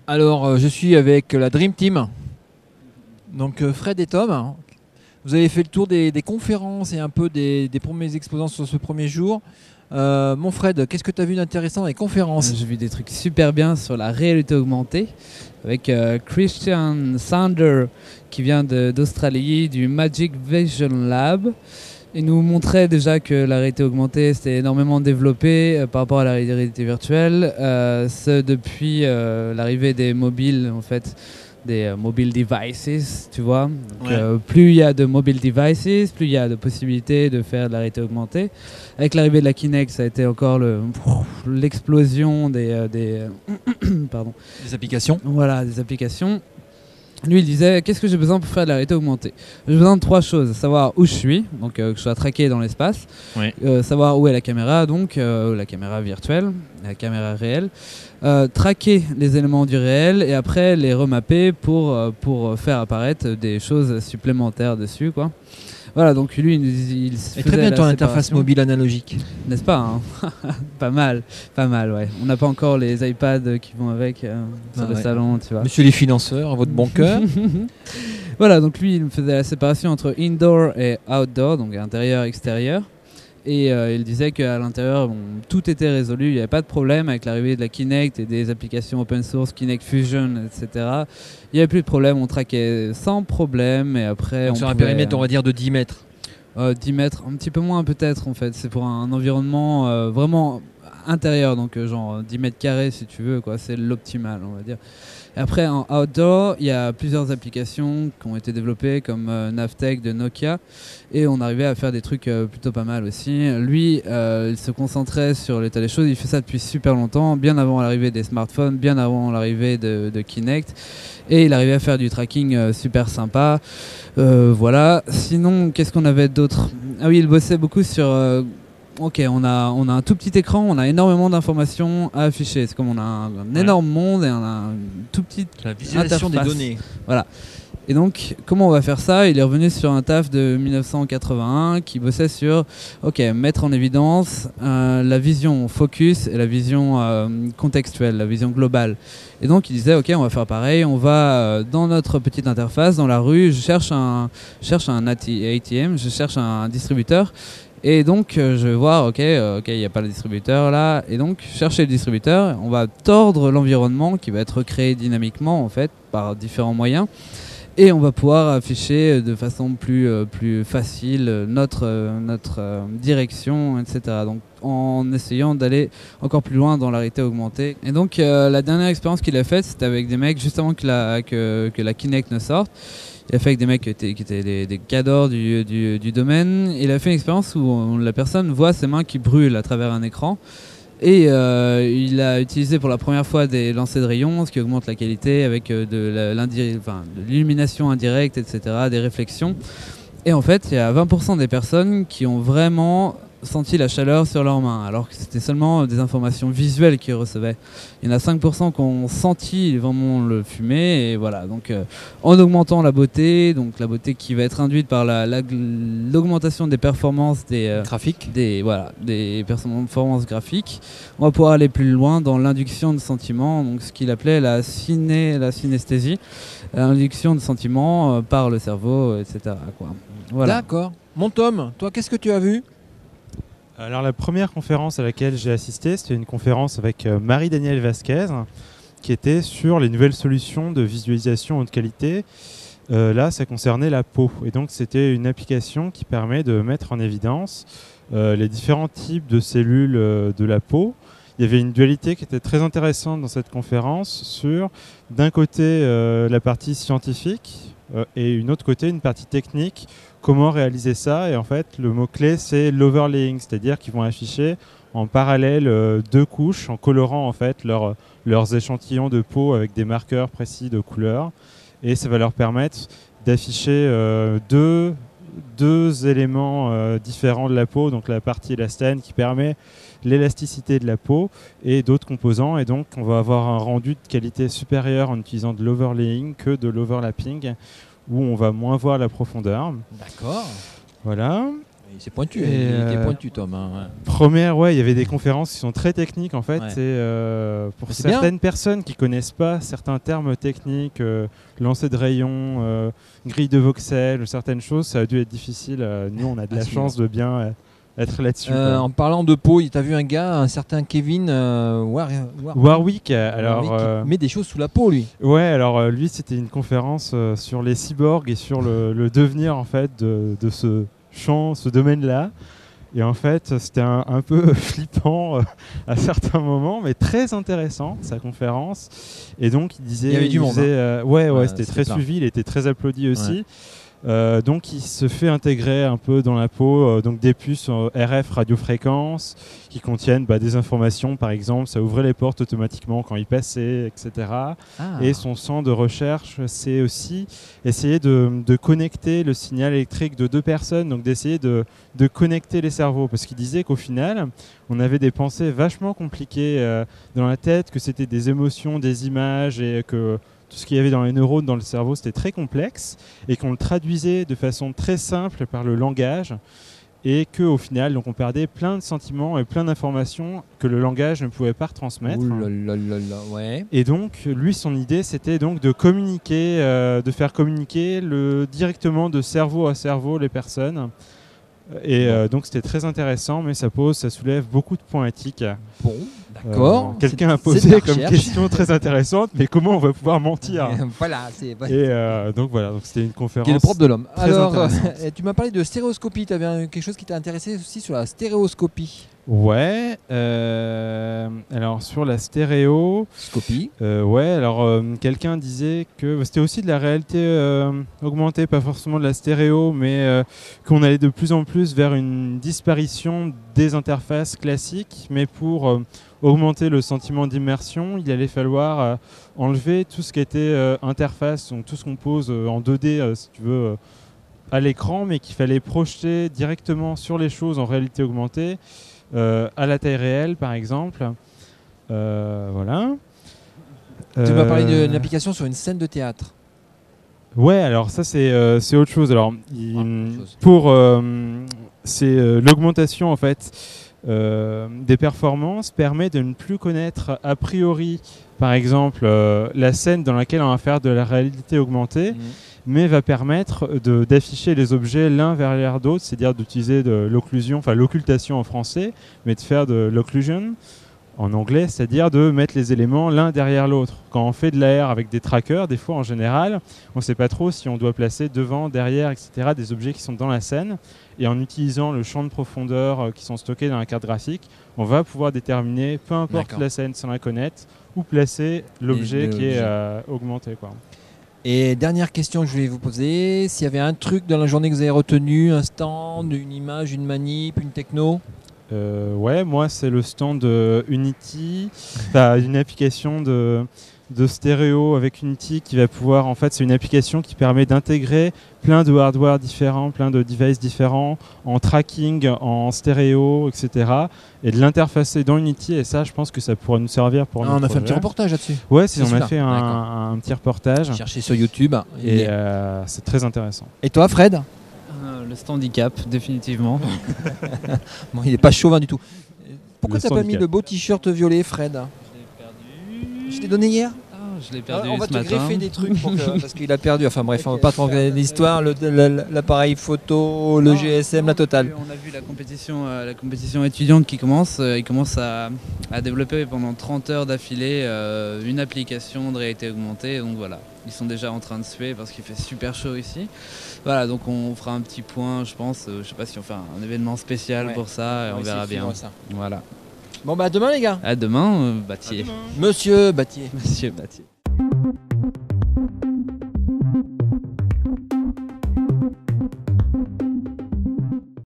Alors, je suis avec la Dream Team, donc Fred et Tom. Vous avez fait le tour des conférences et un peu des premiers exposants sur ce premier jour. Mon Fred, qu'est-ce que tu as vu d'intéressant dans les conférences? J'ai vu des trucs super bien sur la réalité augmentée avec Christian Sander qui vient d'Australie, du Magic Vision Lab. Il nous montrait déjà que la réalité augmentée s'était énormément développée par rapport à la réalité virtuelle, ce depuis l'arrivée des mobiles, en fait, des mobile devices, tu vois. Donc, Ouais. plus il y a de mobile devices, plus il y a de possibilités de faire de la réalité augmentée. Avec l'arrivée de la Kinect, ça a été encore l'explosion pardon. Des applications. Voilà, des applications. Lui, il disait, qu'est-ce que j'ai besoin pour faire de la réalité augmentée? J'ai besoin de trois choses: savoir où je suis, donc que je sois traqué dans l'espace, Ouais. savoir où est la caméra, donc la caméra virtuelle, la caméra réelle, traquer les éléments du réel et après les remapper pour faire apparaître des choses supplémentaires dessus, quoi. Voilà, donc lui, il Et très bien ton interface mobile analogique. N'est-ce pas, hein? Pas mal, ouais. On n'a pas encore les iPads qui vont avec sur le salon, tu vois. Monsieur les financeurs, à votre bon cœur. Voilà, donc lui, il me faisait la séparation entre indoor et outdoor, donc intérieur, extérieur. Et il disait qu'à l'intérieur, tout était résolu, il n'y avait pas de problème avec l'arrivée de la Kinect et des applications open source, Kinect Fusion, etc. Il n'y avait plus de problème, on traquait sans problème et après... Donc sur un périmètre, on va dire, de 10 mètres. 10 mètres, un petit peu moins peut-être en fait. C'est pour un environnement vraiment intérieur, donc genre 10 mètres carrés si tu veux, quoi. C'est l'optimal, on va dire. Et après en outdoor, il y a plusieurs applications qui ont été développées comme Navtech de Nokia et on arrivait à faire des trucs plutôt pas mal aussi. Lui, il se concentrait sur l'état des choses, il fait ça depuis super longtemps, bien avant l'arrivée des smartphones, bien avant l'arrivée de Kinect. Et il arrivait à faire du tracking super sympa. Voilà. Sinon, qu'est-ce qu'on avait d'autre? Ah oui, il bossait beaucoup sur... ok, on a un tout petit écran, on a énormément d'informations à afficher. C'est comme on a un énorme monde et on a une tout petite La visualisation des interface. données. Voilà. Et donc, comment on va faire ça? Il est revenu sur un taf de 1981 qui bossait sur, ok, mettre en évidence la vision focus et la vision contextuelle, la vision globale. Et donc, il disait, ok, on va faire pareil, on va dans notre petite interface, dans la rue, je cherche un ATM, je cherche un distributeur. Et donc, je vais voir, ok, il n'y a pas le distributeur là. Et donc, chercher le distributeur, on va tordre l'environnement qui va être créé dynamiquement, en fait, par différents moyens. Et on va pouvoir afficher de façon plus facile notre direction, etc. Donc en essayant d'aller encore plus loin dans la réalité augmentée. Et donc la dernière expérience qu'il a faite, c'était avec des mecs juste avant que la Kinect ne sorte. Il a fait avec des mecs qui étaient des cadors du domaine. Il a fait une expérience où la personne voit ses mains qui brûlent à travers un écran. Et il a utilisé pour la première fois des lancers de rayons, ce qui augmente la qualité avec de l'illumination indirecte, etc., des réflexions. Et en fait, il y a 20% des personnes qui ont vraiment senti la chaleur sur leurs mains, alors que c'était seulement des informations visuelles qu'ils recevaient. Il y en a 5% qui ont senti vraiment le fumet, et voilà. Donc, en augmentant la beauté qui va être induite par l'augmentation des performances graphiques, des performances graphiques, on va pouvoir aller plus loin dans l'induction de sentiments, donc ce qu'il appelait la synesthésie, l'induction de sentiments par le cerveau, etc., quoi. Voilà. D'accord. Mon Tom, toi, qu'est-ce que tu as vu? Alors la première conférence à laquelle j'ai assisté, c'était une conférence avec Marie-Danielle Vasquez qui était sur les nouvelles solutions de visualisation haute qualité. Là, ça concernait la peau. Et donc, c'était une application qui permet de mettre en évidence les différents types de cellules de la peau. Il y avait une dualité qui était très intéressante dans cette conférence sur, d'un côté, la partie scientifique et une autre côté, une partie technique. Comment réaliser ça? Et en fait, le mot-clé, c'est l'overlaying, c'est-à-dire qu'ils vont afficher en parallèle deux couches en colorant en fait leurs échantillons de peau avec des marqueurs précis de couleur. Et ça va leur permettre d'afficher deux éléments différents de la peau, donc la partie élastane qui permet l'élasticité de la peau et d'autres composants. Et donc, on va avoir un rendu de qualité supérieure en utilisant de l'overlaying que de l'overlapping, où on va moins voir la profondeur. D'accord. Voilà. C'est pointu, Et, il était pointu, Tom. Hein, ouais. Première, ouais, il y avait des conférences qui sont très techniques en fait. Ouais. Et pour C'est certaines personnes qui connaissent pas certains termes techniques, lancer de rayon, grille de voxel, certaines choses, ça a dû être difficile. Nous, on a de la chance de bien être là-dessus. En parlant de peau, tu as vu un gars, un certain Kevin Warwick, alors qui met des choses sous la peau, lui. Ouais, alors lui, c'était une conférence sur les cyborgs et sur le devenir en fait de ce champ, ce domaine-là. Et en fait, c'était un peu flippant à certains moments, mais très intéressant, sa conférence. Et donc, il disait... Il y avait du monde. Ouais, c'était très suivi, il était très applaudi aussi. Donc il se fait intégrer un peu dans la peau donc des puces RF radiofréquences qui contiennent des informations, par exemple ça ouvrait les portes automatiquement quand il passait, etc. Et son centre de recherche, c'est aussi essayer de connecter le signal électrique de deux personnes, donc d'essayer de connecter les cerveaux, parce qu'il disait qu'au final on avait des pensées vachement compliquées dans la tête, que c'était des émotions, des images, et que tout ce qu'il y avait dans les neurones, dans le cerveau, c'était très complexe et qu'on le traduisait de façon très simple par le langage et qu'au final, donc on perdait plein de sentiments et plein d'informations que le langage ne pouvait pas retransmettre. Ouais. Et donc, lui, son idée, c'était donc de communiquer, de faire communiquer directement de cerveau à cerveau les personnes. Et donc, c'était très intéressant, mais ça soulève beaucoup de points éthiques. Bon. D'accord. Quelqu'un a posé comme question très intéressante, mais comment on va pouvoir mentir? Voilà. Et donc voilà, donc c'était une conférence. Qui est le propre de l'homme. Alors, intéressante. tu m'as parlé de stéréoscopie. Tu avais quelque chose qui t'a intéressé aussi sur la stéréoscopie. Ouais. Alors sur la stéréoscopie. Alors quelqu'un disait que c'était aussi de la réalité augmentée, pas forcément de la stéréo, mais qu'on allait de plus en plus vers une disparition des interfaces classiques, mais pour augmenter le sentiment d'immersion, il allait falloir enlever tout ce qui était interface, donc tout ce qu'on pose en 2D, si tu veux, à l'écran, mais qu'il fallait projeter directement sur les choses en réalité augmentée, à la taille réelle, par exemple. Voilà. Tu m'as parlé d'une application sur une scène de théâtre. Ouais, alors ça c'est autre chose. Alors, c'est l'augmentation en fait des performances permet de ne plus connaître a priori, par exemple, la scène dans laquelle on va faire de la réalité augmentée, mais va permettre d'afficher les objets l'un vers d'autre, c'est-à-dire d'utiliser de l'occlusion, enfin l'occultation en français, mais de faire de l'occlusion en anglais, c'est-à-dire de mettre les éléments l'un derrière l'autre. Quand on fait de l'AR avec des trackers, des fois en général, on ne sait pas trop si on doit placer devant, derrière, etc. des objets qui sont dans la scène. Et en utilisant le champ de profondeur qui sont stockés dans la carte graphique, on va pouvoir déterminer, peu importe la scène sans la connaître, où placer l'objet qui est augmenté, quoi. Et dernière question que je voulais vous poser, s'il y avait un truc dans la journée que vous avez retenu, un stand, une image, une manip, une techno? Ouais, moi c'est le stand de Unity, une application de stéréo avec Unity qui va pouvoir, en fait c'est une application qui permet d'intégrer plein de hardware différents, plein de devices différents en tracking, en stéréo, etc. et de l'interfacer dans Unity, et ça je pense que ça pourrait nous servir pour notre on a fait projet. un petit reportage là-dessus. Ouais, on a fait un petit reportage. Cherchez sur YouTube. Et c'est très intéressant. Et toi Fred? Le standicap, définitivement. Bon, il n'est pas chauvin du tout. Pourquoi Le t'as pas mis handicap. le beau t-shirt violet, Fred? Je l'ai perdu. Je t'ai donné hier? Je l'ai perdu On va ce te matin. greffer des trucs parce qu'il a perdu. Enfin bref, on va pas te raconter l'histoire, l'appareil photo, le GSM, la totale. On a vu la compétition étudiante qui commence. Ils commencent à développer pendant 30 heures d'affilée une application de réalité augmentée. Donc voilà, ils sont déjà en train de suer parce qu'il fait super chaud ici. Voilà, donc on fera un petit point, je pense. Je sais pas si on fait un événement spécial pour ça, et on verra bien. Ça. Voilà. Bon bah à demain les gars. À demain, Battier. Monsieur Battier. Monsieur Battier.